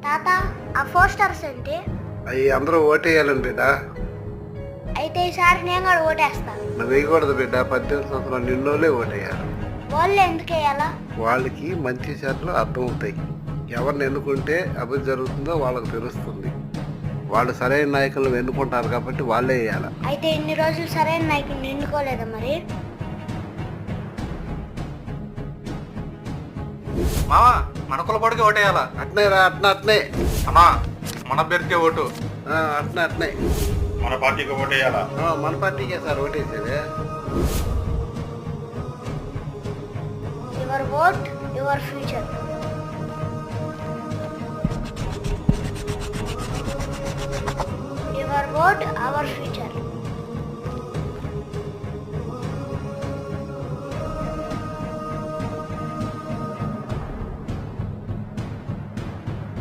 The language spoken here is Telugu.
తాత ఆ పోస్టర్స్ ఏంటి? అవి అందరూ ఓటేయాలండి బిడ్డ. అయితే ఈసారి నేను కూడా ఓటేస్తాను. నువ్వు వేయకూడదు బిడ్డ, 18 సంవత్సరాలు నిన్నోళ్ళే ఓటేయాలి. వాళ్ళు ఎందుకు వేయాలా? వాళ్ళకి మంచి చెడ్డలు అర్థం అవుతాయి. ఎవరిని ఎన్నుకుంటే అభివృద్ధి జరుగుతుందో వాళ్ళకి తెలుస్తుంది. వాళ్ళు సరైన నాయకులను ఎన్నుకుంటారు కాబట్టి వాళ్ళే వేయాలి. అయితే ఇన్ని రోజులు సరైన నాయకుడిని ఎన్నుకోలేదా మరి? మావా మన కులపాడికి ఓటేయాలా? అట్నే రా, అట్నే అమ్మా మన అభ్యర్థికే ఓటు. అట్నే మన పార్టీకి ఓటేయాలా? మన పార్టీకే సార్ ఓటేసేది. Your vote your future. Your vote our future.